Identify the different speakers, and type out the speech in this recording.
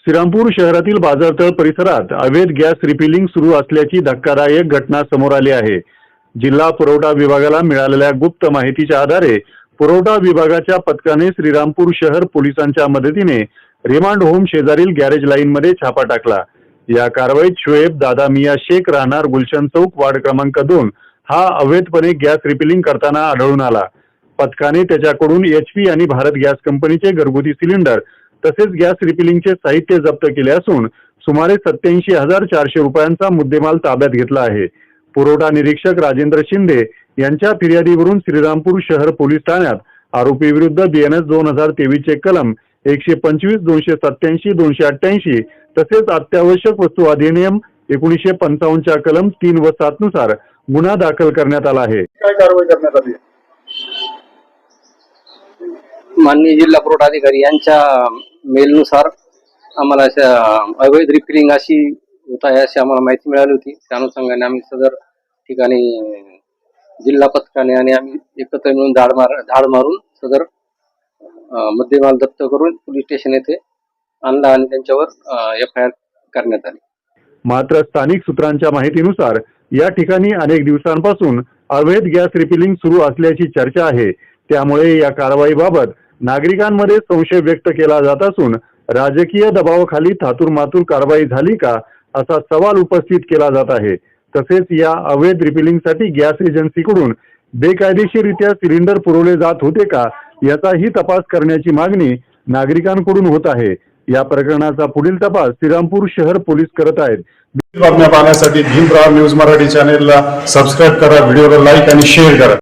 Speaker 1: श्रीरामपूर शहरातील बाजारतळ परिसरात अवैध गॅस रिफिलिंग सुरू असल्याची धक्कादायक घटना समोर आली आहे। जिल्हा पुरवठा विभागाला मिळालेल्या गुप्त माहितीच्या आधारे पुरवठा विभागाच्या पथकाने श्रीरामपूर शहर पोलिसांच्या मदतीने रिमांड होम शेजारील गॅरेज लाईनमध्ये छापा टाकला। या कारवाईत शोएब दादा मिया शेख राहणार गुलशन चौक वार्ड क्रमांक 2 हा अवैधपणे गॅस रिफिलिंग करताना आढळून आला। पथकाने त्याच्याकडून HP आणि भारत गॅस कंपनीचे घरगुती सिलेंडर तसेच गॅस रिफिलिंगचे साहित्य जप्त केले असून सुमारे 87,400 रुपयांचा मुद्देमाल ताब्यात घेतला आहे। पुरवठा निरीक्षक राजेंद्र शिंदे यांच्या फिर्यादीवरून श्रीरामपूर शहर पोलीस ठाण्यात आरोपी विरुद्ध BNS 2023 चे कलम 125, 287, 288 तसेच अत्यावश्यक वस्तू अधिनियम 1955 च्या कलम 3 व 7 नुसार गुन्हा दाखल करण्यात आला आहे।
Speaker 2: काय कारवाई करण्यात आली?
Speaker 3: माननीय जिल्हा पुरवठा अधिकारी यांच्या मेलनुसार आम्हाला अशा अवैध रिफिलिंग अशी होत आहे अशी आम्हाला माहिती मिळाली होती। त्या अनुषंगाने आम्ही सदर ठिकाणी जिल्हा पथकाने आणि आम्ही एकत्र मिळून धाड मारून सदर मुद्देमाल जप्त करून पोलीस स्टेशन येथे आणला आणि त्यांच्यावर FIR करण्यात आली।
Speaker 1: मात्र स्थानिक सूत्रांच्या माहितीनुसार या ठिकाणी अनेक दिवसांपासून अवैध गॅस रिफिलिंग सुरू असल्याची चर्चा आहे। त्यामुळे या कारवाईबाबत नागरिकांमध्ये संशय व्यक्त केला जात असून राजकीय दबावाखाली थातूरमातूर कारवाई झाली का असा सवाल उपस्थित केला जात आहे। तसेच या अवैध रिफिलिंगसाठी गॅस एजन्सीकडून बेकायदेशीररित्या सिलेंडर पुरवले जात होते का याचाही तपास करण्याची मागणी नागरिकांकडून होत आहे। या प्रकरणाचा पुढील तपास श्रीरामपूर शहर पोलीस करत आहेत।
Speaker 2: बातम्या पाहण्यासाठी भीमप्रहार न्यूज मराठी चॅनेलला सबस्क्राईब करा, व्हिडिओला लाईक आणि शेअर करा।